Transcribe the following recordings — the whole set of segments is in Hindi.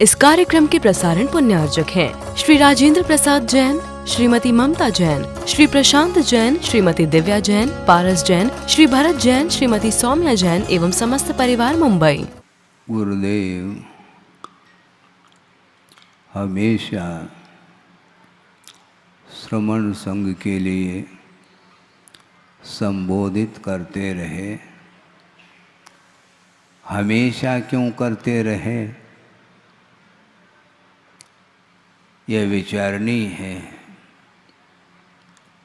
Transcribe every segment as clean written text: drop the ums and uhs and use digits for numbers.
इस कार्यक्रम के प्रसारण पुण्यार्जक हैं श्री राजेंद्र प्रसाद जैन, श्रीमती ममता जैन, श्री प्रशांत जैन, श्रीमती दिव्या जैन, पारस जैन, श्री भरत जैन, श्रीमती सौम्या जैन एवं समस्त परिवार मुंबई। गुरुदेव हमेशा श्रमण संघ के लिए संबोधित करते रहे। हमेशा क्यों करते रहे, यह विचारणीय है।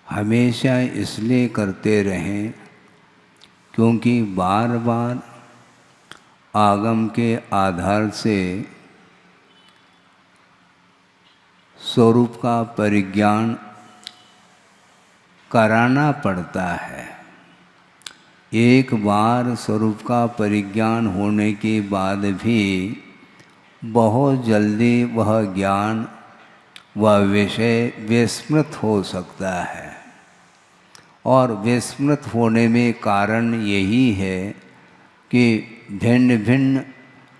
हमेशा इसलिए करते रहें क्योंकि बार बार आगम के आधार से स्वरूप का परिज्ञान कराना पड़ता है। एक बार स्वरूप का परिज्ञान होने के बाद भी बहुत जल्दी वह ज्ञान वह विषय विस्मृत हो सकता है। और विस्मृत होने में कारण यही है कि भिन्न भिन्न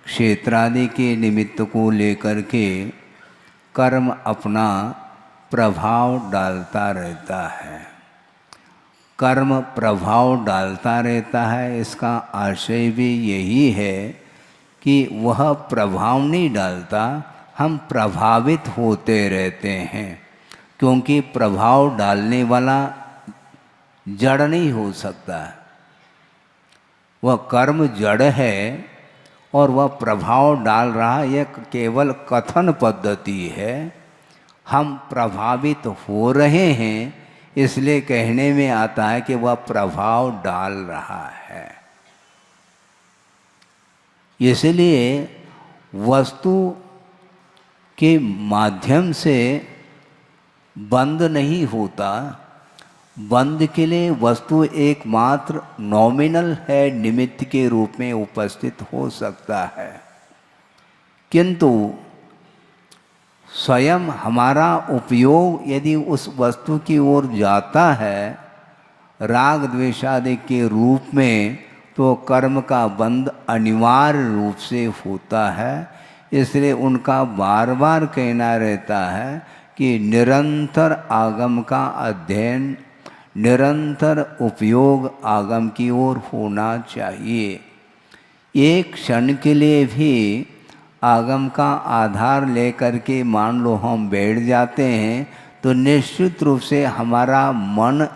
क्षेत्रादि के निमित्त को लेकर के कर्म अपना प्रभाव डालता रहता है। कर्म प्रभाव डालता रहता है, इसका आशय भी यही है कि वह प्रभाव नहीं डालता, हम प्रभावित होते रहते हैं। क्योंकि प्रभाव डालने वाला जड़ नहीं हो सकता, वह कर्म जड़ है और वह प्रभाव डाल रहा, यह केवल कथन पद्धति है। हम प्रभावित हो रहे हैं इसलिए कहने में आता है कि वह प्रभाव डाल रहा है। इसलिए वस्तु के माध्यम से बंद नहीं होता। बंद के लिए वस्तु एकमात्र नॉमिनल है, निमित्त के रूप में उपस्थित हो सकता है। किंतु स्वयं हमारा उपयोग यदि उस वस्तु की ओर जाता है राग द्वेषादि के रूप में, तो कर्म का बंध अनिवार्य रूप से होता है। इसलिए उनका बार बार कहना रहता है कि निरंतर आगम का अध्ययन, निरंतर उपयोग आगम की ओर होना चाहिए। एक क्षण के लिए भी आगम का आधार लेकर के मान लो हम बैठ जाते हैं तो निश्चित रूप से हमारा मन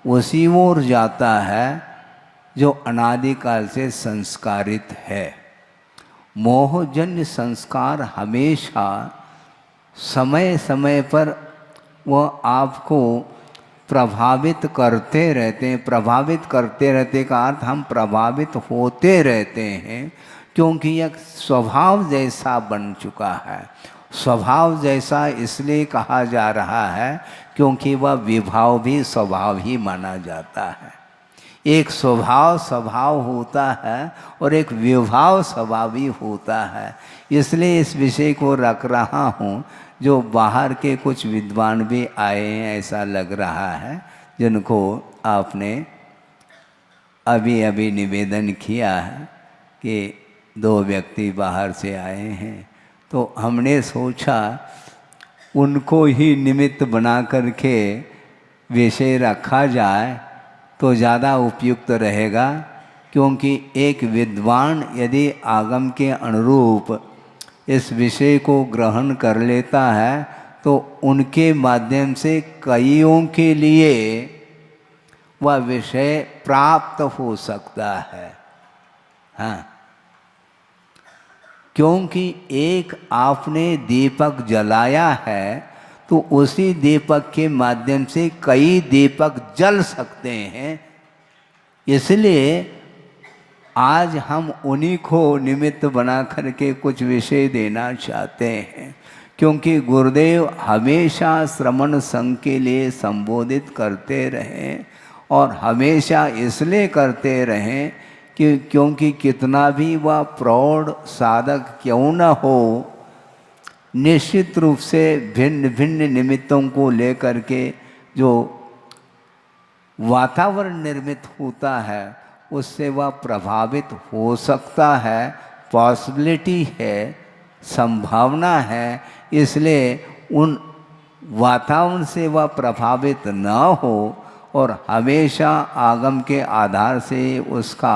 उसी ओर जाता है जो अनादिकाल से संस्कारित है। मोहजन्य संस्कार हमेशा समय समय पर वह आपको प्रभावित करते रहते हैं। प्रभावित करते रहते का अर्थ हम प्रभावित होते रहते हैं, क्योंकि यह स्वभाव जैसा बन चुका है। स्वभाव जैसा इसलिए कहा जा रहा है क्योंकि वह विभाव भी स्वभाव ही माना जाता है। एक स्वभाव होता है और एक विभाव स्वभाव भी होता है। इसलिए इस विषय को रख रहा हूँ। जो बाहर के कुछ विद्वान भी आए हैं ऐसा लग रहा है, जिनको आपने अभी अभी निवेदन किया है कि 2 व्यक्ति बाहर से आए हैं, तो हमने सोचा उनको ही निमित्त बना करके विषय रखा जाए तो ज़्यादा उपयुक्त रहेगा। क्योंकि एक विद्वान यदि आगम के अनुरूप इस विषय को ग्रहण कर लेता है तो उनके माध्यम से कईयों के लिए वह विषय प्राप्त हो सकता है। हाँ, क्योंकि एक आपने दीपक जलाया है तो उसी दीपक के माध्यम से कई दीपक जल सकते हैं। इसलिए आज हम उन्हीं को निमित्त बना करके कुछ विषय देना चाहते हैं। क्योंकि गुरुदेव हमेशा श्रमण संघ के लिए संबोधित करते रहें, और हमेशा इसलिए करते रहें कि क्योंकि कितना भी वह प्रौढ़ साधक क्यों न हो, निश्चित रूप से भिन्न भिन्न निमित्तों को लेकर के जो वातावरण निर्मित होता है उससे वह प्रभावित हो सकता है। पॉसिबिलिटी है संभावना है, इसलिए उन वातावरण से वह प्रभावित न हो और हमेशा आगम के आधार से उसका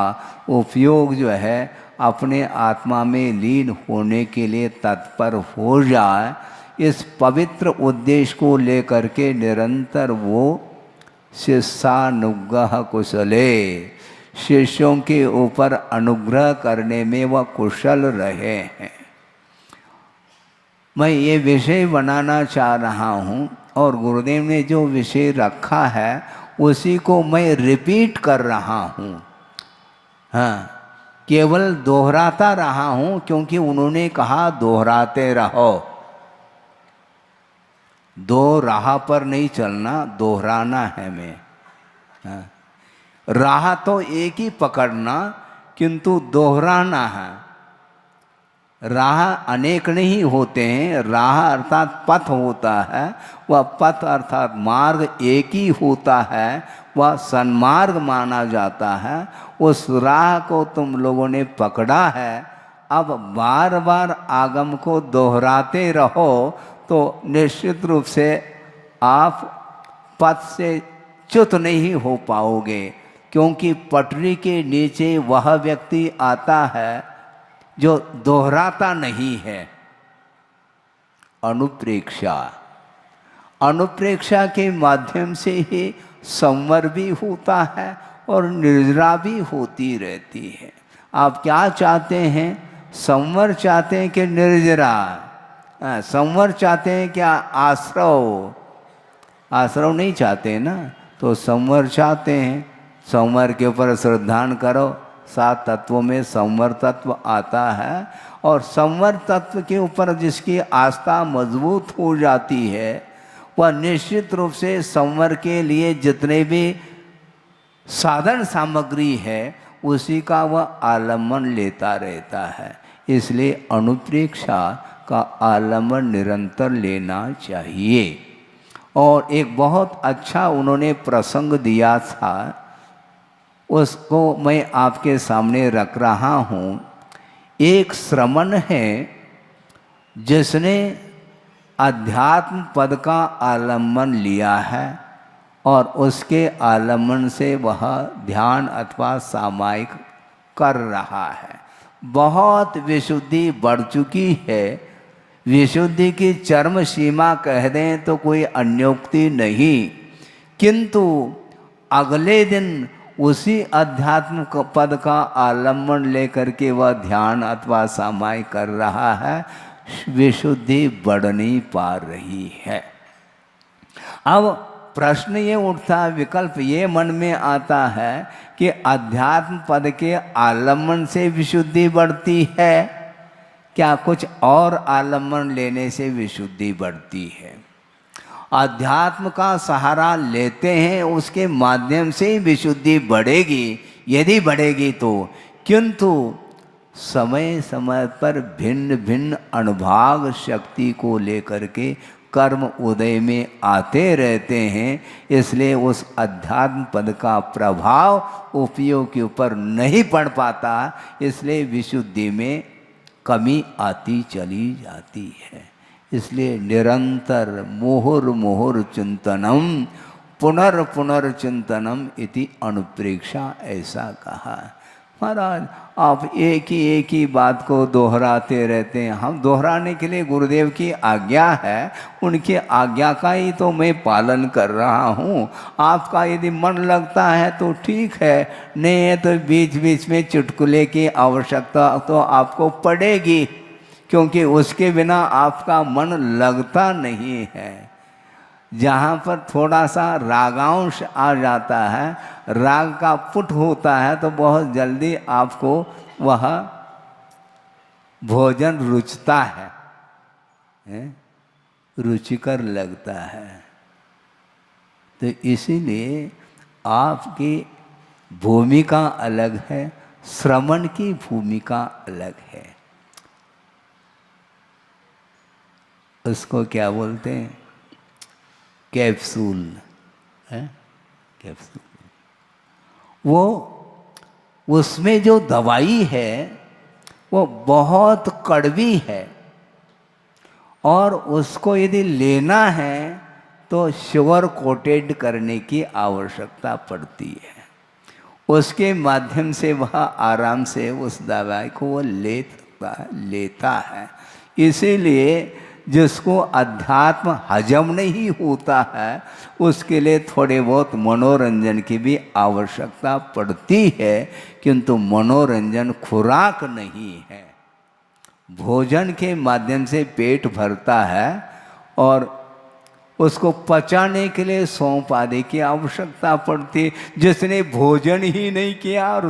उपयोग जो है अपने आत्मा में लीन होने के लिए तत्पर हो जाए। इस पवित्र उद्देश्य को लेकर के निरंतर वो शिष्यानुग्रह कुशले, शिष्यों के ऊपर अनुग्रह करने में वह कुशल रहे हैं। मैं ये विषय बनाना चाह रहा हूँ और गुरुदेव ने जो विषय रखा है उसी को मैं रिपीट कर रहा हूँ। हाँ, केवल दोहराता रहा हूँ क्योंकि उन्होंने कहा दोहराते रहो। दो राह पर नहीं चलना, दोहराना है मैं। हाँ, राह तो एक ही पकड़ना किंतु दोहराना है। राह अनेक नहीं होते हैं, राह अर्थात पथ होता है, वह पथ अर्थात मार्ग एक ही होता है, वह सन्मार्ग माना जाता है। उस राह को तुम लोगों ने पकड़ा है, अब बार बार आगम को दोहराते रहो तो निश्चित रूप से आप पथ से च्युत नहीं हो पाओगे, क्योंकि पटरी के नीचे वह व्यक्ति आता है जो दोहराता नहीं है। अनुप्रेक्षा, अनुप्रेक्षा के माध्यम से ही संवर भी होता है और निर्जरा भी होती रहती है। आप क्या चाहते हैं? संवर चाहते हैं कि निर्जरा? संवर चाहते हैं क्या आश्रव? आश्रव नहीं चाहते ना, तो संवर चाहते हैं। संवर के ऊपर श्रद्धान करो, 7 तत्वों में संवर तत्व आता है और संवर तत्व के ऊपर जिसकी आस्था मजबूत हो जाती है वह निश्चित रूप से संवर के लिए जितने भी साधन सामग्री है उसी का वह आलम्बन लेता रहता है। इसलिए अनुप्रेक्षा का आलम्बन निरंतर लेना चाहिए। और एक बहुत अच्छा उन्होंने प्रसंग दिया था, उसको मैं आपके सामने रख रहा हूँ। एक श्रमण है जिसने अध्यात्म पद का आलम्बन लिया है और उसके आलम्बन से वह ध्यान अथवा सामायिक कर रहा है। बहुत विशुद्धि बढ़ चुकी है, विशुद्धि की चरम सीमा कह दें तो कोई अन्योक्ति नहीं, किंतु अगले दिन उसी अध्यात्म पद का आलम्बन लेकर के वह ध्यान अथवा सामायिक कर रहा है, विशुद्धि बढ़ नहीं पा रही है। अब प्रश्न ये उठता, विकल्प ये मन में आता है कि अध्यात्म पद के आलम्बन से विशुद्धि बढ़ती है, क्या कुछ और आलम्बन लेने से विशुद्धि बढ़ती है? अध्यात्म का सहारा लेते हैं उसके माध्यम से विशुद्धि बढ़ेगी, यदि बढ़ेगी तो। किंतु समय समय पर भिन्न भिन्न अनुभाग शक्ति को लेकर के कर्म उदय में आते रहते हैं, इसलिए उस अध्यात्म पद का प्रभाव उपयोग के ऊपर नहीं पड़ पाता, इसलिए विशुद्धि में कमी आती चली जाती है। इसलिए निरंतर मुहुर्मुहुर् चिंतनम पुनर्चिंतनम इति अनुप्रेक्षा, ऐसा कहा। महाराज आप एक ही बात को दोहराते रहते हैं। हम दोहराने के लिए गुरुदेव की आज्ञा है, उनकी आज्ञा का ही तो मैं पालन कर रहा हूँ। आपका यदि मन लगता है तो ठीक है, नहीं है तो बीच बीच में चुटकुले की आवश्यकता तो आपको पड़ेगी, क्योंकि उसके बिना आपका मन लगता नहीं है। जहाँ पर थोड़ा सा रागांश आ जाता है, राग का पुट होता है, तो बहुत जल्दी आपको वह भोजन रुचता है, रुचिकर लगता है। तो इसीलिए आपकी भूमिका अलग है, श्रवण की भूमिका अलग है। उसको क्या बोलते हैं? कैप्सूल है, कैप्सूल। वो उसमें जो दवाई है वो बहुत कड़वी है, और उसको यदि लेना है तो शुगर कोटेड करने की आवश्यकता पड़ती है। उसके माध्यम से वह आराम से उस दवाई को वो लेता है। इसीलिए जिसको अध्यात्म हजम नहीं होता है उसके लिए थोड़े बहुत मनोरंजन की भी आवश्यकता पड़ती है, किंतु मनोरंजन खुराक नहीं है। भोजन के माध्यम से पेट भरता है और उसको पचाने के लिए सौंफ आदि की आवश्यकता पड़ती है। जिसने भोजन ही नहीं किया और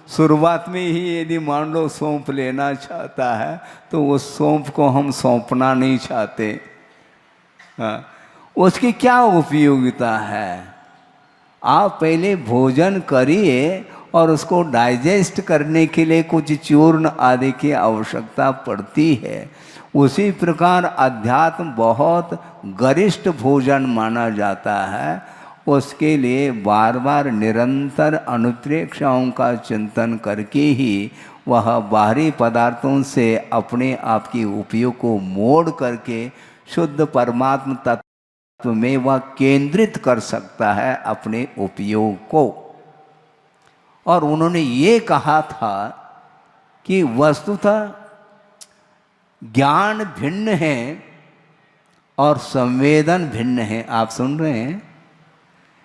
शुरुआत में ही यदि मान लो सौंफ लेना चाहता है तो उस सौंफ को हम सौंपना नहीं चाहते। हाँ, उसकी क्या उपयोगिता है? आप पहले भोजन करिए और उसको डाइजेस्ट करने के लिए कुछ चूर्ण आदि की आवश्यकता पड़ती है। उसी प्रकार अध्यात्म बहुत गरिष्ठ भोजन माना जाता है। उसके लिए बार बार निरंतर अनुप्रेक्षाओं का चिंतन करके ही वह बाहरी पदार्थों से अपने आप की उपयोग को मोड़ करके शुद्ध परमात्म तत्व में वह केंद्रित कर सकता है अपने उपयोग को। और उन्होंने ये कहा था कि वस्तुतः ज्ञान भिन्न है और संवेदन भिन्न है। आप सुन रहे हैं?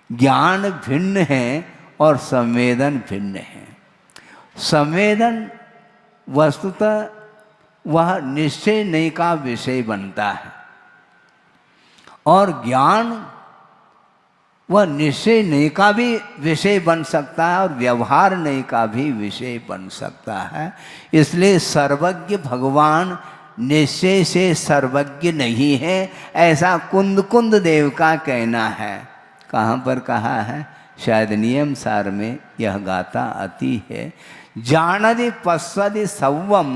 ज्ञान भिन्न है और संवेदन भिन्न है। संवेदन वस्तुतः वह निश्चय नहीं का विषय बनता है और ज्ञान वह निश्चय नहीं का भी विषय बन सकता है और व्यवहार नहीं का भी विषय बन सकता है। इसलिए सर्वज्ञ भगवान निश्चय से सर्वज्ञ नहीं है, ऐसा कुंद देव का कहना है। कहाँ पर कहा है? शायद नियम सार में यह गाथा आती है। जानदि पश्यदि सव्वम,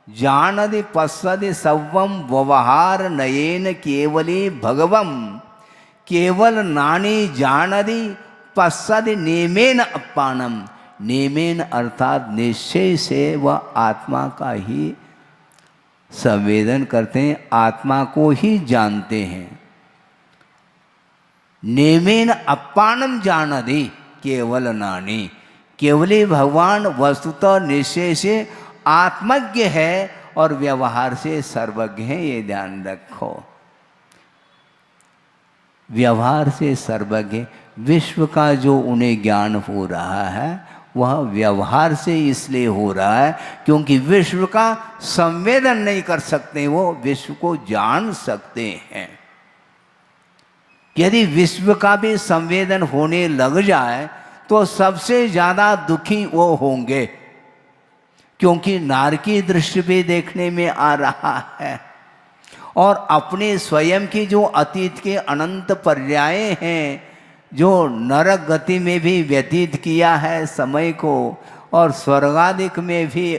जानदि पश्यदि सव्वम व्यवहार नयेन केवली भगवम, केवल नानी जानदि पश्यदि नेमेन अपानम। नेमेन अर्थात निश्चय से वह आत्मा का ही संवेदन करते हैं, आत्मा को ही जानते हैं। नेमेन अपानम जानदि केवल नानी, केवली भगवान वस्तुतः निश्चय से आत्मज्ञ है और व्यवहार से सर्वज्ञ है। ये ध्यान रखो, व्यवहार से सर्वज्ञ। विश्व का जो उन्हें ज्ञान हो रहा है वह व्यवहार से इसलिए हो रहा है क्योंकि विश्व का संवेदन नहीं कर सकते, वो विश्व को जान सकते हैं। यदि विश्व का भी संवेदन होने लग जाए तो सबसे ज्यादा दुखी वो होंगे, क्योंकि नारकी दृश्य भी देखने में आ रहा है और अपने स्वयं की जो अतीत के अनंत पर्याय हैं, जो नरक गति में भी व्यतीत किया है समय को और स्वर्गादिक में भी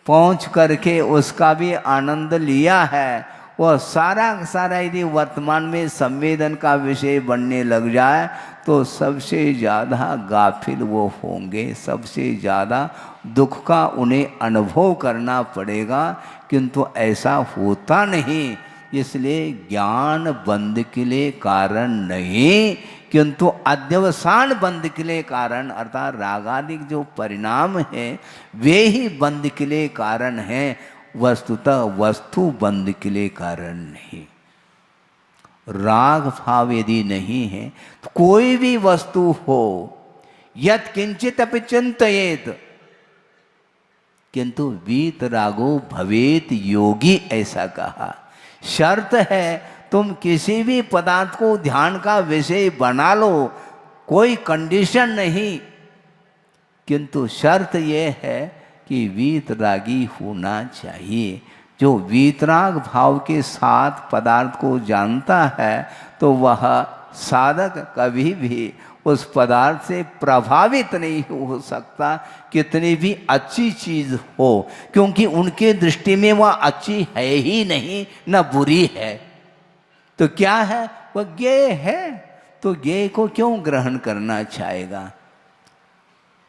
पहुंच करके उसका भी आनंद लिया है, वह सारा सारा यदि वर्तमान में संवेदन का विषय बनने लग जाए तो सबसे ज़्यादा गाफिल वो होंगे, सबसे ज़्यादा दुख का उन्हें अनुभव करना पड़ेगा। किंतु ऐसा होता नहीं, इसलिए ज्ञान बंद के लिए कारण नहीं किंतु अध्यवसान बंद के लिए कारण, अर्थात रागादिक जो परिणाम है वे ही बंद के लिए कारण हैं, वस्तुतः वस्तु बंद के लिए कारण नहीं। राग भाव यदि नहीं है तो कोई भी वस्तु हो, यत् किंचित अपि चिंतयेत किंतु वीत रागो भवेत योगी, ऐसा कहा। शर्त है तुम किसी भी पदार्थ को ध्यान का विषय बना लो, कोई कंडीशन नहीं, किंतु शर्त यह है कि वीतरागी होना चाहिए। जो वीतराग भाव के साथ पदार्थ को जानता है तो वह साधक कभी भी उस पदार्थ से प्रभावित नहीं हो सकता, कितनी भी अच्छी चीज हो, क्योंकि उनके दृष्टि में वह अच्छी है ही नहीं, न बुरी है। तो क्या है? वह ज्ञेय है, तो ज्ञेय को क्यों ग्रहण करना चाहेगा?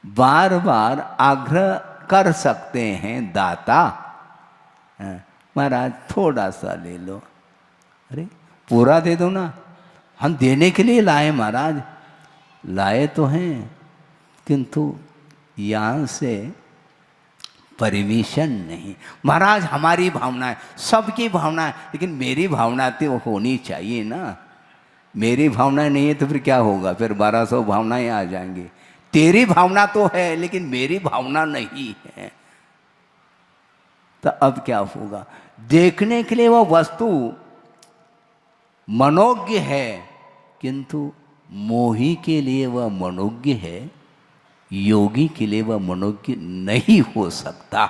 बार बार आग्रह कर सकते हैं दाता, महाराज थोड़ा सा ले लो। अरे पूरा दे दो ना, हम देने के लिए लाए महाराज, लाए तो हैं, किंतु यहाँ से परमिशन नहीं। महाराज हमारी भावना है, सबकी भावना है, लेकिन मेरी भावना तो होनी चाहिए ना। मेरी भावना नहीं है तो फिर क्या होगा, फिर 1200 भावनाएं आ जाएंगी। तेरी भावना तो है लेकिन मेरी भावना नहीं है, तो अब क्या होगा। देखने के लिए वह वस्तु मनोज्ञ है, किंतु मोही के लिए वह मनोज्ञ है, योगी के लिए वह मनोज्ञ नहीं हो सकता।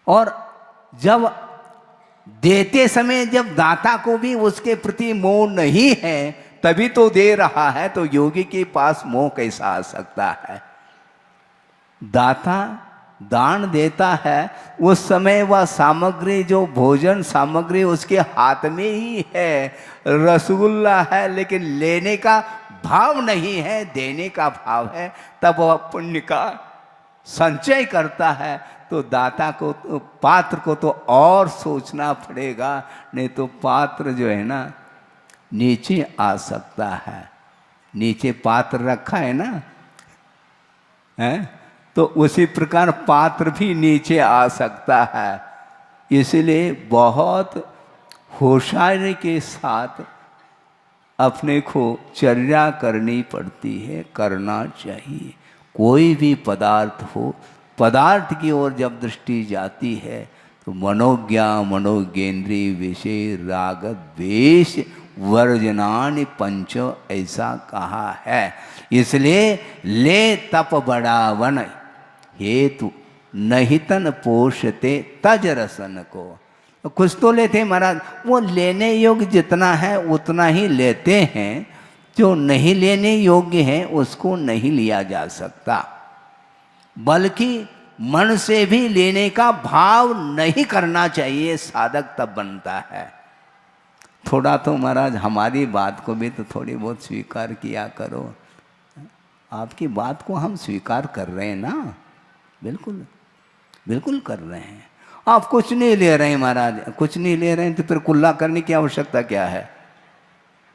और जब देते समय जब दाता को भी उसके प्रति मोह नहीं है तभी तो दे रहा है, तो योगी के पास मोह कैसा आ सकता है। दाता दान देता है, उस समय वह सामग्री, जो भोजन सामग्री उसके हाथ में ही है, रसगुल्ला है, लेकिन लेने का भाव नहीं है, देने का भाव है, तब वह पुण्य का संचय करता है। तो दाता को, तो पात्र को तो और सोचना पड़ेगा, नहीं तो पात्र जो है ना नीचे आ सकता है। नीचे पात्र रखा है ना, है, तो उसी प्रकार पात्र भी नीचे आ सकता है। इसलिए बहुत होशियारी के साथ अपने को चर्या करनी पड़ती है, करना चाहिए। कोई भी पदार्थ हो, पदार्थ की ओर जब दृष्टि जाती है तो मनोज्ञा मनोज्ञेन्द्रिय विषय राग द्वेष वर्जनानि पंच, ऐसा कहा है। इसलिए ले तप बढ़ावन हेतु नहीं तन पोषते तज रसन को। कुछ तो लेते महाराज, वो लेने योग्य जितना है उतना ही लेते हैं, जो नहीं लेने योग्य है उसको नहीं लिया जा सकता। बल्कि मन से भी लेने का भाव नहीं करना चाहिए, साधक तब बनता है। थोड़ा तो महाराज हमारी बात को भी तो थोड़ी बहुत स्वीकार किया करो। आपकी बात को हम स्वीकार कर रहे हैं ना, बिल्कुल बिल्कुल कर रहे हैं। आप कुछ नहीं ले रहे हैं महाराज, कुछ नहीं ले रहे हैं तो फिर कुल्ला करने की आवश्यकता क्या है।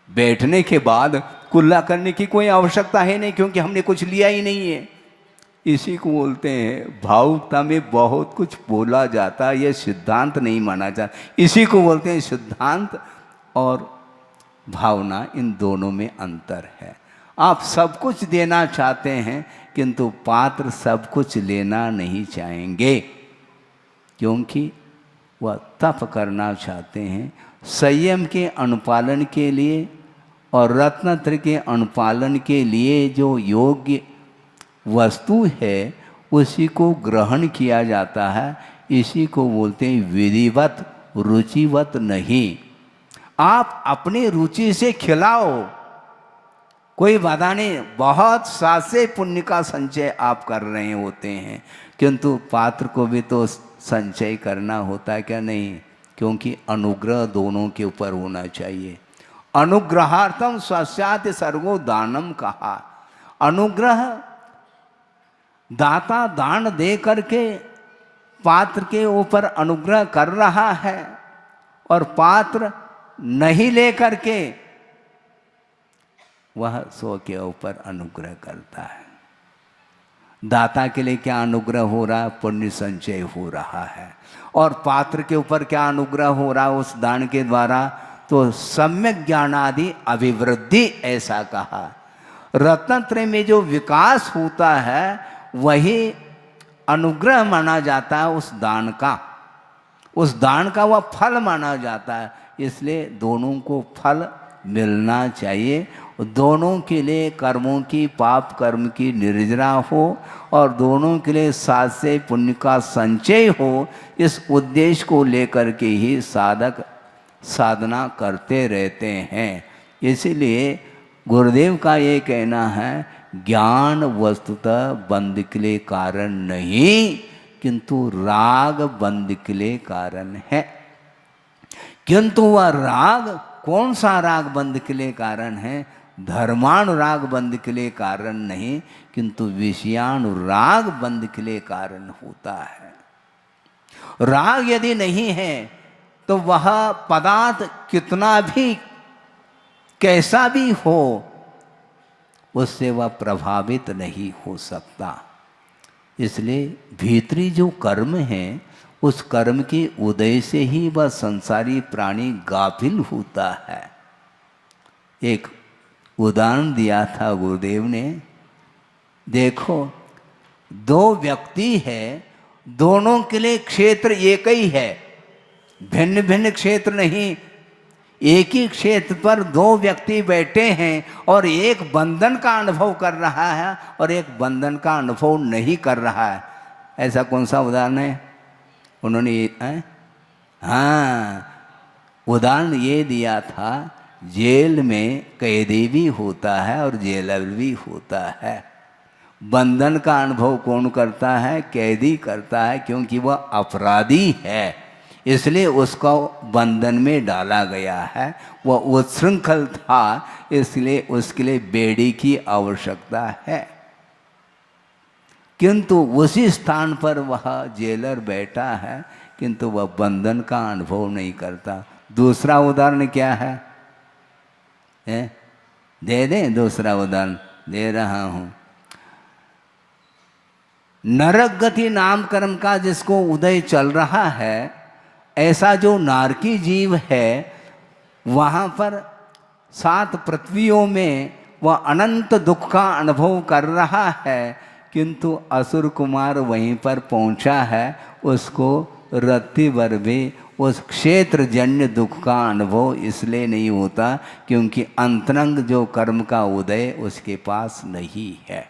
बैठने के बाद कुल्ला करने की कोई आवश्यकता है नहीं, क्योंकि हमने कुछ लिया ही नहीं है। इसी को बोलते हैं भावुकता में बहुत कुछ बोला जाता है, यह सिद्धांत नहीं माना जाता। इसी को बोलते हैं सिद्धांत और भावना, इन दोनों में अंतर है। आप सब कुछ देना चाहते हैं किंतु पात्र सब कुछ लेना नहीं चाहेंगे, क्योंकि वह तप करना चाहते हैं। संयम के अनुपालन के लिए और रत्नत्र के अनुपालन के लिए जो योग्य वस्तु है उसी को ग्रहण किया जाता है। इसी को बोलते हैं विधिवत, रुचिवत नहीं। आप अपनी रुचि से खिलाओ, कोई बाधा नहीं, बहुत सासे पुण्य का संचय आप कर रहे होते हैं, किंतु पात्र को भी तो संचय करना होता है क्या नहीं, क्योंकि अनुग्रह दोनों के ऊपर होना चाहिए। अनुग्रहार्थम स्वस्यात् सर्वो दानम कहा। अनुग्रह दाता दान दे करके पात्र के ऊपर अनुग्रह कर रहा है, और पात्र नहीं ले करके वह सो के ऊपर अनुग्रह करता है। दाता के लिए क्या अनुग्रह हो रहा है, पुण्य संचय हो रहा है। और पात्र के ऊपर क्या अनुग्रह हो रहा है उस दान के द्वारा, तो सम्यक ज्ञानादि अभिवृद्धि, ऐसा कहा। रत्नत्रय में जो विकास होता है वही अनुग्रह माना जाता है, उस दान का वह फल माना जाता है। इसलिए दोनों को फल मिलना चाहिए। दोनों के लिए कर्मों की, पाप कर्म की निर्जरा हो, और दोनों के लिए सासे पुण्य का संचय हो। इस उद्देश्य को लेकर के ही साधक साधना करते रहते हैं। इसीलिए गुरुदेव का ये कहना है, ज्ञान वस्तुतः बंध के लिए कारण नहीं, किंतु राग बंध के लिए कारण है। किंतु वह राग, कौन सा राग बंध के लिए कारण है? धर्मानुराग बंध के लिए कारण नहीं, किंतु विषयानुराग बंध के लिए कारण होता है। राग यदि नहीं है तो वह पदार्थ कितना भी कैसा भी हो उससे वह प्रभावित नहीं हो सकता। इसलिए भीतरी जो कर्म है उस कर्म के उदय से ही वह संसारी प्राणी गाफिल होता है। एक उदाहरण दिया था गुरुदेव ने, देखो दो व्यक्ति है, दोनों के लिए क्षेत्र एक ही है, भिन्न भिन्न क्षेत्र नहीं। एक ही क्षेत्र पर दो व्यक्ति बैठे हैं और एक बंधन का अनुभव कर रहा है और एक बंधन का अनुभव नहीं कर रहा है। ऐसा कौन सा उदाहरण है उन्होंने? हाँ, उदाहरण ये दिया था, जेल में कैदी भी होता है और जेलर भी होता है। बंधन का अनुभव कौन करता है? कैदी करता है, क्योंकि वह अपराधी है इसलिए उसको बंधन में डाला गया है। वह उच्छृंखल था इसलिए उसके लिए बेड़ी की आवश्यकता है। किंतु उसी स्थान पर वह जेलर बैठा है किंतु वह बंधन का अनुभव नहीं करता। दूसरा उदाहरण क्या है? दे दें? दूसरा उदाहरण दे रहा हूं। नरक गति नाम कर्म का जिसको उदय चल रहा है, ऐसा जो नारकी जीव है वहाँ पर 7 पृथ्वियों में वह अनंत दुख का अनुभव कर रहा है, किंतु असुर कुमार वहीं पर पहुँचा है, उसको रत्ती भर भी उस क्षेत्र जन्य दुख का अनुभव इसलिए नहीं होता क्योंकि अंतरंग जो कर्म का उदय उसके पास नहीं है।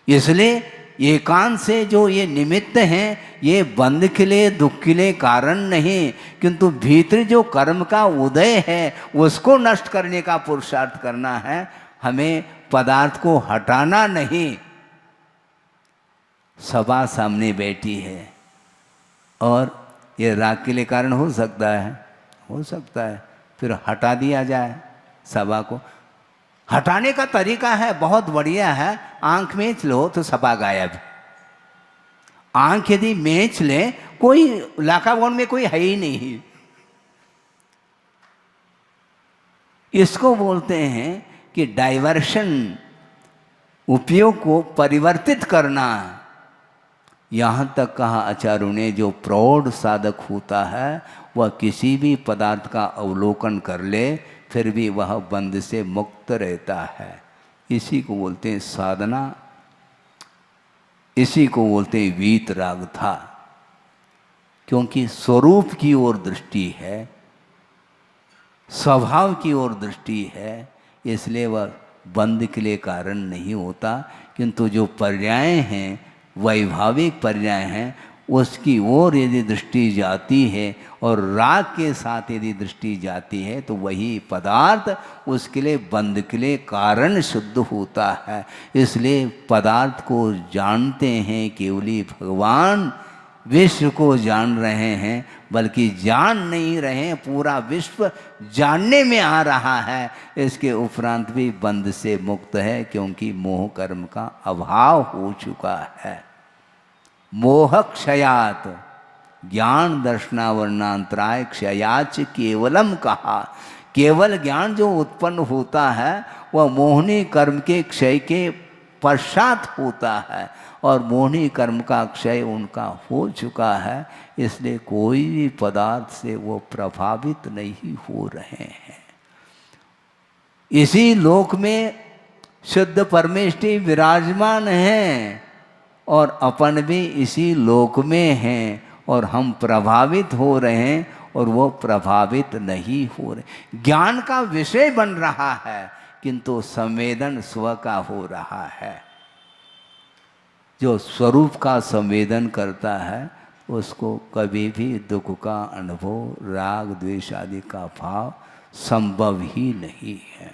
इसलिए एकांत से जो ये निमित्त हैं ये बंध के लिए दुख के लिए कारण नहीं, किंतु भीतर जो कर्म का उदय है उसको नष्ट करने का पुरुषार्थ करना है। हमें पदार्थ को हटाना नहीं। सभा सामने बैठी है और ये राग के लिए कारण हो सकता है, हो सकता है, फिर हटा दिया जाए सभा को। हटाने का तरीका है बहुत बढ़िया है, आंख मीच लो तो सभा गायब। आंख यदि मीच ले, कोई लाकावण में कोई है ही नहीं। इसको बोलते हैं कि डाइवर्शन, उपयोग को परिवर्तित करना। यहाँ तक कहा आचार्यों ने, जो प्रौढ़ साधक होता है वह किसी भी पदार्थ का अवलोकन कर ले फिर भी वह बंध से मुक्त रहता है। इसी को बोलते हैं साधना, इसी को बोलते हैं वीतराग था। क्योंकि स्वरूप की ओर दृष्टि है, स्वभाव की ओर दृष्टि है, इसलिए वह बंध के लिए कारण नहीं होता। किंतु जो पर्याय हैं, वैभाविक पर्याय हैं, उसकी ओर यदि दृष्टि जाती है और राग के साथ यदि दृष्टि जाती है तो वही पदार्थ उसके लिए बंध के लिए कारण शुद्ध होता है। इसलिए पदार्थ को जानते हैं केवली भगवान, विश्व को जान रहे हैं, बल्कि जान नहीं रहे, पूरा विश्व जानने में आ रहा है। इसके उपरांत भी बंध से मुक्त है क्योंकि मोह कर्म का अभाव हो चुका है। मोह क्षयात ज्ञान दर्शनावरणांतराय क्षयाच केवलम कहा। केवल ज्ञान जो उत्पन्न होता है वह मोहनी कर्म के क्षय के पश्चात होता है और मोहनी कर्म का क्षय उनका हो चुका है। इसलिए कोई भी पदार्थ से वो प्रभावित नहीं हो रहे हैं। इसी लोक में शुद्ध परमेष्टि विराजमान हैं और अपन भी इसी लोक में हैं और हम प्रभावित हो रहे हैं और वो प्रभावित नहीं हो रहे। ज्ञान का विषय बन रहा है किंतु संवेदन स्व का हो रहा है। जो स्वरूप का संवेदन करता है उसको कभी भी दुख का अनुभव, राग द्वेष आदि का भाव संभव ही नहीं है।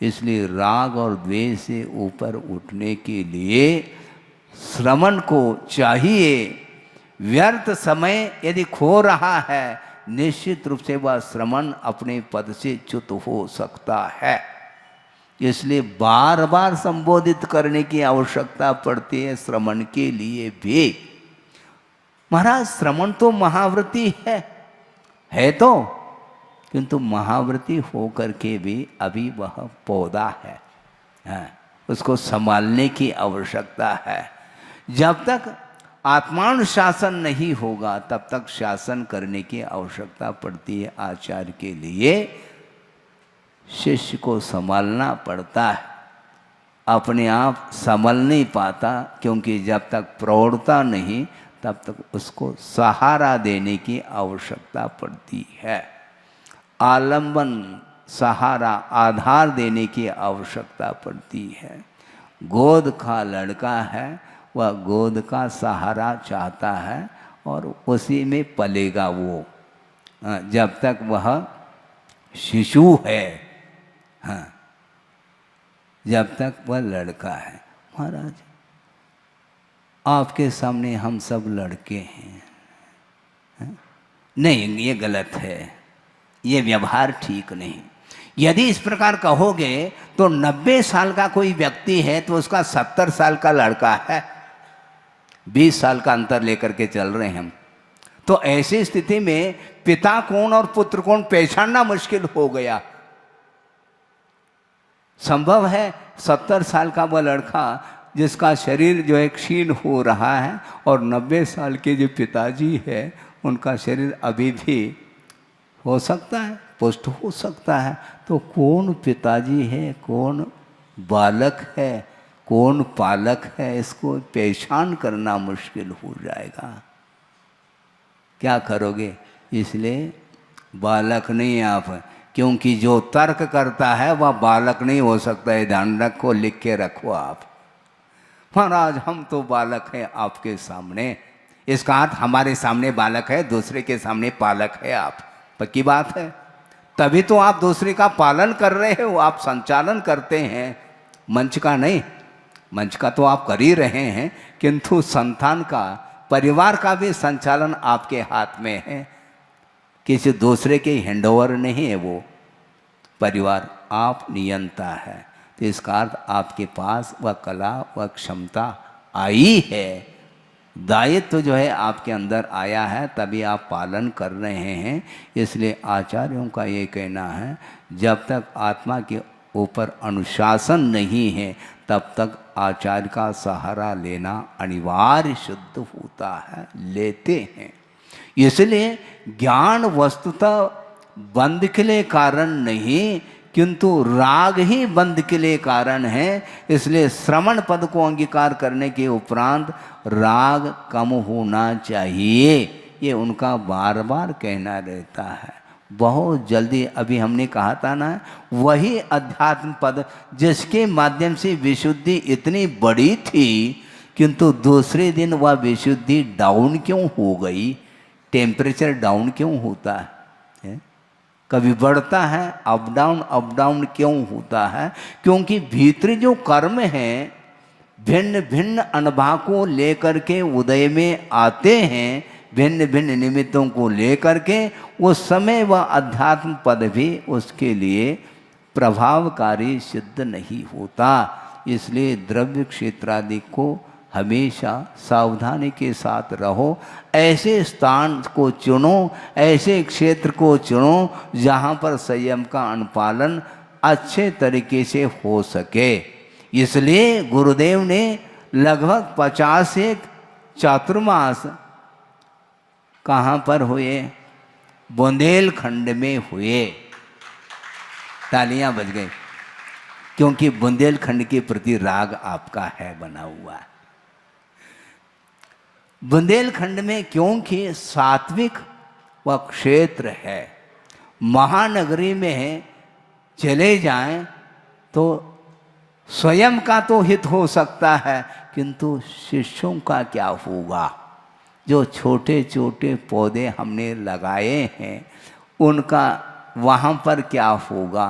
इसलिए राग और द्वेष से ऊपर उठने के लिए श्रवण को चाहिए। व्यर्थ समय यदि खो रहा है निश्चित रूप से वह श्रवण अपने पद से च्युत हो सकता है। इसलिए बार बार संबोधित करने की आवश्यकता पड़ती है श्रवण के लिए भी। महाराज श्रवण तो महाव्रती है तो, किंतु महाव्रती होकर के भी अभी वह पौधा है, हाँ, उसको संभालने की आवश्यकता है। जब तक आत्मानुशासन नहीं होगा तब तक शासन करने की आवश्यकता पड़ती है। आचार्य के लिए शिष्य को संभालना पड़ता है, अपने आप संभल नहीं पाता, क्योंकि जब तक प्रौढ़ता नहीं तब तक उसको सहारा देने की आवश्यकता पड़ती है। आलंबन, सहारा, आधार देने की आवश्यकता पड़ती है। गोद का लड़का है, वह गोद का सहारा चाहता है और उसी में पलेगा वो, जब तक वह शिशु है, हाँ, जब तक वह लड़का है। महाराज आपके सामने हम सब लड़के हैं, हाँ? नहीं, ये गलत है, ये व्यवहार ठीक नहीं। यदि इस प्रकार कहोगे तो 90 साल का कोई व्यक्ति है तो उसका 70 साल का लड़का है, 20 साल का अंतर लेकर के चल रहे हैं हम। तो ऐसी स्थिति में पिता कौन और पुत्र कौन पहचानना मुश्किल हो गया। संभव है 70 साल का वह लड़का जिसका शरीर जो है क्षीण हो रहा है और 90 साल के जो पिताजी है उनका शरीर अभी भी हो सकता है, पुष्ट हो सकता है। तो कौन पिताजी है, कौन बालक है, कौन पालक है, इसको पहचान करना मुश्किल हो जाएगा। क्या करोगे? इसलिए बालक नहीं आप, क्योंकि जो तर्क करता है वह बालक नहीं हो सकता है। ध्यान रखो, लिख के रखो आप। महाराज हम तो बालक हैं आपके सामने, इसका अर्थ हमारे सामने बालक है, दूसरे के सामने पालक है आप। पक्की बात है, तभी तो आप दूसरे का पालन कर रहे हो, आप संचालन करते हैं, मंच का नहीं। मंच का तो आप कर ही रहे हैं, किंतु संतान का, परिवार का भी संचालन आपके हाथ में है, किसी दूसरे के हैंडओवर नहीं है। वो परिवार आप नियंता है, तो इसका अर्थ आपके पास वह कला, वह क्षमता आई है, दायित्व जो है आपके अंदर आया है, तभी आप पालन कर रहे हैं। इसलिए आचार्यों का ये कहना है, जब तक आत्मा के ऊपर अनुशासन नहीं है तब तक आचार्य का सहारा लेना अनिवार्य शुद्ध होता है, लेते हैं। इसलिए ज्ञान वस्तुतः बंध के लिए कारण नहीं, किंतु राग ही बंध के लिए कारण है। इसलिए श्रवण पद को अंगीकार करने के उपरांत राग कम होना चाहिए, ये उनका बार बार कहना रहता है। बहुत जल्दी, अभी हमने कहा था ना, वही अध्यात्म पद जिसके माध्यम से विशुद्धि इतनी बड़ी थी, किंतु दूसरे दिन वह विशुद्धि डाउन क्यों हो गई? टेम्परेचर डाउन क्यों होता है? कभी बढ़ता है, अप डाउन क्यों होता है? क्योंकि भीतरी जो कर्म हैं भिन्न भिन्न अनुभव को लेकर के उदय में आते हैं, भिन्न भिन्न निमित्तों को लेकर के, उस समय वह अध्यात्म पद भी उसके लिए प्रभावकारी सिद्ध नहीं होता। इसलिए द्रव्य क्षेत्रादि को हमेशा सावधानी के साथ रहो, ऐसे स्थान को चुनो, ऐसे क्षेत्र को चुनो जहाँ पर संयम का अनुपालन अच्छे तरीके से हो सके। इसलिए गुरुदेव ने लगभग 51 चातुर्मास कहाँ पर हुए? बुंदेलखंड में हुए। तालियां बज गई, क्योंकि बुंदेलखंड के प्रति राग आपका है बना हुआ। बुंदेलखंड में क्योंकि सात्विक वह क्षेत्र है, महानगरी में चले जाएं तो स्वयं का तो हित हो सकता है, किंतु शिष्यों का क्या होगा? जो छोटे छोटे पौधे हमने लगाए हैं उनका वहाँ पर क्या होगा?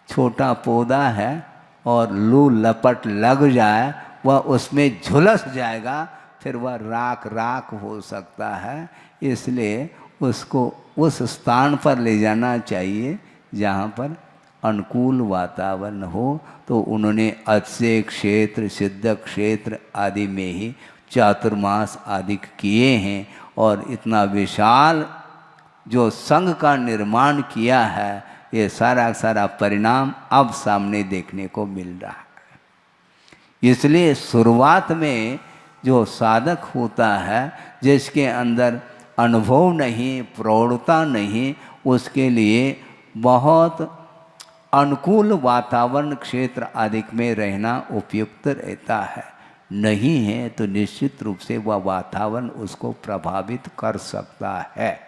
छोटा पौधा है और लू लपट लग जाए, वह उसमें झुलस जाएगा, फिर वह राख हो सकता है। इसलिए उसको उस स्थान पर ले जाना चाहिए जहाँ पर अनुकूल वातावरण हो। तो उन्होंने अच्छे क्षेत्र, सिद्ध क्षेत्र आदि में ही चातुर्मास आदि किए हैं और इतना विशाल जो संघ का निर्माण किया है, ये सारा सारा परिणाम अब सामने देखने को मिल रहा है। इसलिए शुरुआत में जो साधक होता है, जिसके अंदर अनुभव नहीं, प्रौढ़ता नहीं, उसके लिए बहुत अनुकूल वातावरण क्षेत्र आदि में रहना उपयुक्त रहता है। नहीं है तो निश्चित रूप से वह वातावरण उसको प्रभावित कर सकता है।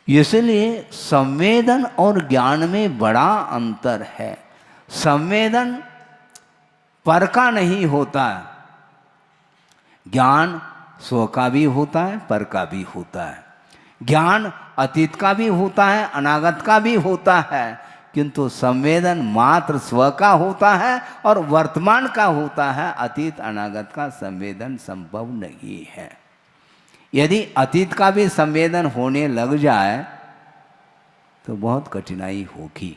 इसलिए संवेदन और ज्ञान में बड़ा अंतर है। संवेदन पर का नहीं होता, ज्ञान स्व का भी होता है, पर का भी होता है। ज्ञान अतीत का भी होता है, अनागत का भी होता है, किंतु संवेदन मात्र स्व का होता है और वर्तमान का होता है। अतीत अनागत का संवेदन संभव नहीं है। यदि अतीत का भी संवेदन होने लग जाए तो बहुत कठिनाई होगी।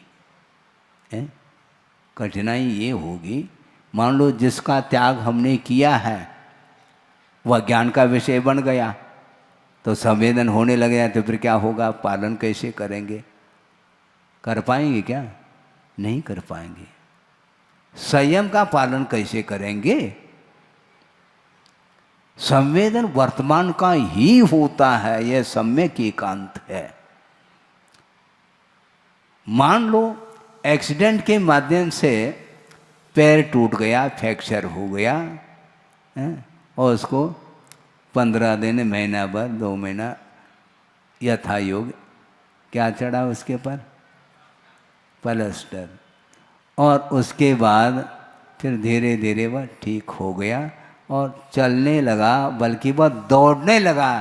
कठिनाई ये होगी, मान लो जिसका त्याग हमने किया है वह ज्ञान का विषय बन गया, तो संवेदन होने लग जाए तो फिर क्या होगा? पालन कैसे करेंगे? कर पाएंगे क्या? नहीं कर पाएंगे। संयम का पालन कैसे करेंगे? संवेदन वर्तमान का ही होता है, यह सम्यक एकांत है। मान लो एक्सीडेंट के माध्यम से पैर टूट गया, फ्रैक्चर हो गया और उसको 15 दिन, महीना भर, 2 महीना यथा योग क्या चढ़ा उसके पर? प्लास्टर। और उसके बाद फिर धीरे धीरे वह ठीक हो गया और चलने लगा, बल्कि वह दौड़ने लगा।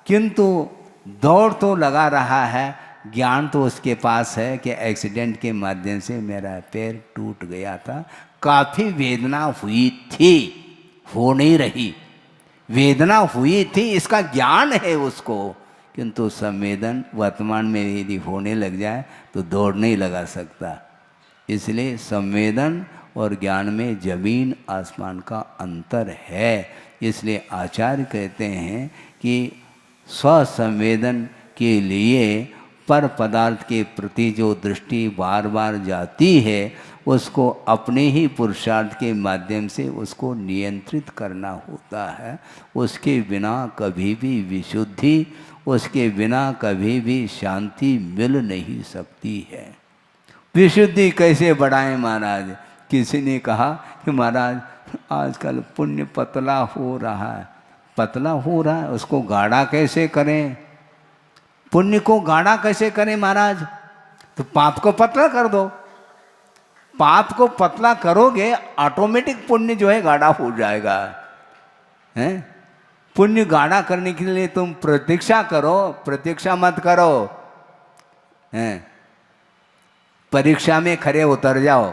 किंतु दौड़ तो लगा रहा है, ज्ञान तो उसके पास है कि एक्सीडेंट के माध्यम से मेरा पैर टूट गया था, काफ़ी वेदना हुई थी, हो नहीं रही, वेदना हुई थी, इसका ज्ञान है उसको। किंतु संवेदन वर्तमान में यदि होने लग जाए तो दौड़ नहीं लगा सकता। इसलिए संवेदन और ज्ञान में जमीन आसमान का अंतर है। इसलिए आचार्य कहते हैं कि स्वसंवेदन के लिए पर पदार्थ के प्रति जो दृष्टि बार बार जाती है, उसको अपने ही पुरुषार्थ के माध्यम से उसको नियंत्रित करना होता है। उसके बिना कभी भी विशुद्धि, उसके बिना कभी भी शांति मिल नहीं सकती है। विशुद्धि कैसे बढ़ाएं महाराज? किसी ने कहा कि महाराज आजकल पुण्य पतला हो रहा है। पतला हो रहा है, उसको गाढ़ा कैसे करें? पुण्य को गाढ़ा कैसे करें महाराज? तो पाप को पतला कर दो। पाप को पतला करोगे, ऑटोमेटिक पुण्य जो है गाढ़ा हो जाएगा। हैं? पुण्य गाढ़ा करने के लिए तुम प्रतीक्षा करो, प्रतीक्षा मत करो। हैं? परीक्षा में खरे उतर जाओ,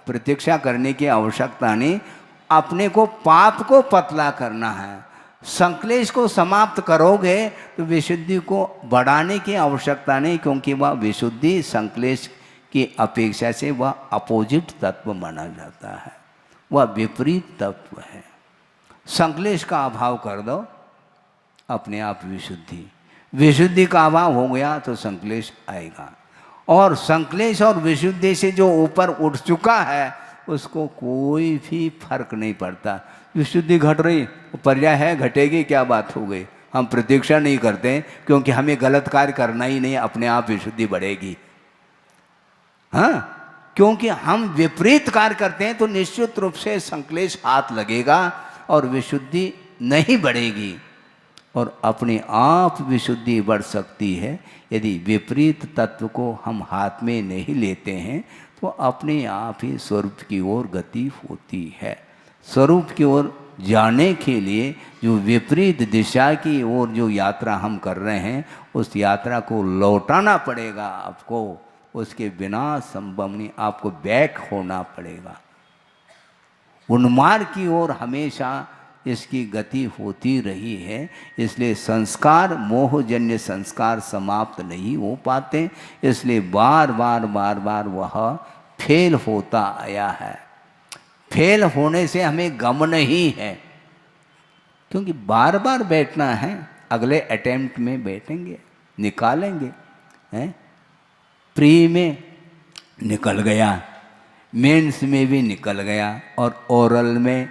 प्रतीक्षा करने की आवश्यकता नहीं। अपने को पाप को पतला करना है। संक्लेश को समाप्त करोगे तो विशुद्धि को बढ़ाने की आवश्यकता नहीं, क्योंकि वह विशुद्धि संक्लेश की अपेक्षा से वह अपोजिट तत्व माना जाता है, वह विपरीत तत्व है। संक्लेश का अभाव कर दो, अपने आप विशुद्धि। विशुद्धि का अभाव हो गया तो संक्लेश आएगा। और संक्लेश और विशुद्धि से जो ऊपर उठ चुका है उसको कोई भी फर्क नहीं पड़ता। विशुद्धि घट रही, पर्याय है, घटेगी, क्या बात हो गई। हम प्रतीक्षा नहीं करते, क्योंकि हमें गलत कार्य करना ही नहीं, अपने आप विशुद्धि बढ़ेगी। हाँ, क्योंकि हम विपरीत कार्य करते हैं तो निश्चित रूप से संक्लेश हाथ लगेगा और विशुद्धि नहीं बढ़ेगी। और अपने आप विशुद्धि बढ़ सकती है यदि विपरीत तत्व को हम हाथ में नहीं लेते हैं, तो अपने आप ही स्वरूप की ओर गति होती है। स्वरूप की ओर जाने के लिए जो विपरीत दिशा की ओर जो यात्रा हम कर रहे हैं, उस यात्रा को लौटाना पड़ेगा आपको। उसके बिना संभव नहीं, आपको बैक होना पड़ेगा। उन्मार्ग की ओर हमेशा इसकी गति होती रही है। इसलिए संस्कार, मोहजन्य संस्कार समाप्त नहीं हो पाते, इसलिए बार बार बार बार वह फेल होता आया है। फेल होने से हमें गम नहीं है, क्योंकि बार बार बैठना है, अगले अटेम्प्ट में बैठेंगे, निकालेंगे। हैं, प्री में निकल गया, मेंस में भी निकल गया, और ओरल में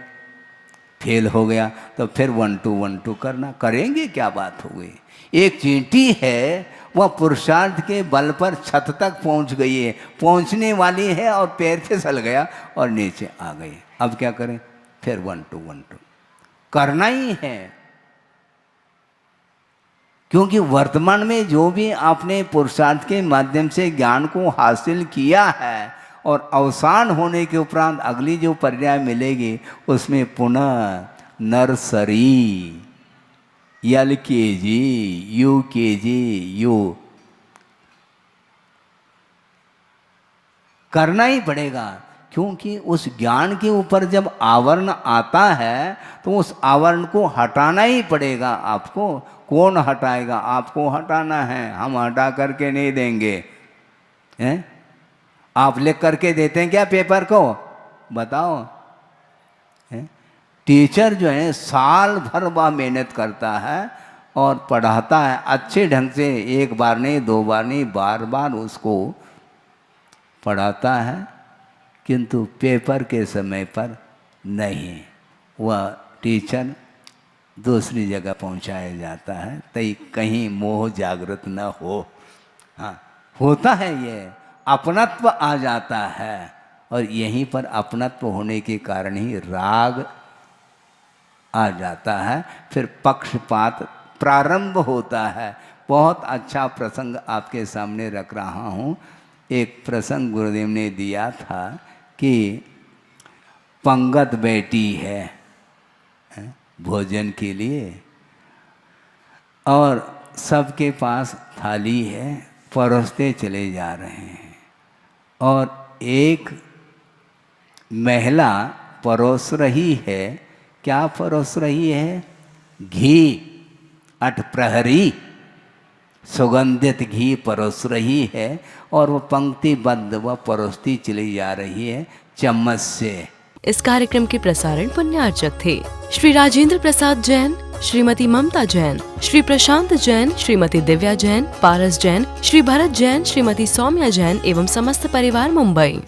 फेल हो गया, तो फिर 1 2 1 2 करना, करेंगे, क्या बात हो गई। एक चींटी है, वह पुरुषार्थ के बल पर छत तक पहुंच गई है, पहुंचने वाली है, और पैर फिसल गया और नीचे आ गई। अब क्या करें, फिर 1 2 1 2 करना ही है। क्योंकि वर्तमान में जो भी आपने पुरुषार्थ के माध्यम से ज्ञान को हासिल किया है, और अवसान होने के उपरांत अगली जो पर्याय मिलेगी, उसमें पुनः नर्सरी, LKG, UKG, करना ही पड़ेगा। क्योंकि उस ज्ञान के ऊपर जब आवरण आता है, तो उस आवरण को हटाना ही पड़ेगा आपको। कौन हटाएगा, आपको हटाना है, हम हटा करके नहीं देंगे। हैं, आप लिख करके देते हैं क्या पेपर को, बताओ। हैं? टीचर जो है साल भर वह मेहनत करता है और पढ़ाता है अच्छे ढंग से, एक बार नहीं, 2 बार नहीं, बार बार उसको पढ़ाता है, किंतु पेपर के समय पर नहीं, वह टीचर दूसरी जगह पहुंचाया जाता है, तई कहीं मोह जागृत न हो। हाँ, होता है, ये अपनत्व आ जाता है, और यहीं पर अपनत्व होने के कारण ही राग आ जाता है, फिर पक्षपात प्रारंभ होता है। बहुत अच्छा प्रसंग आपके सामने रख रहा हूँ। एक प्रसंग गुरुदेव ने दिया था कि पंगत बैठी है भोजन के लिए, और सबके पास थाली है, परोसते चले जा रहे हैं, और एक महिला परोस रही है। क्या परोस रही है, घी, अठप्रहरी सुगंधित घी परोस रही है, और वो पंक्तिबद्ध वह परोसती चली जा रही है चम्मच से। इस कार्यक्रम के प्रसारण पुण्यार्चक थे श्री राजेंद्र प्रसाद जैन, श्रीमती ममता जैन, श्री प्रशांत जैन, श्रीमती दिव्या जैन, पारस जैन, श्री भरत जैन, श्रीमती सौम्या जैन एवं समस्त परिवार, मुंबई।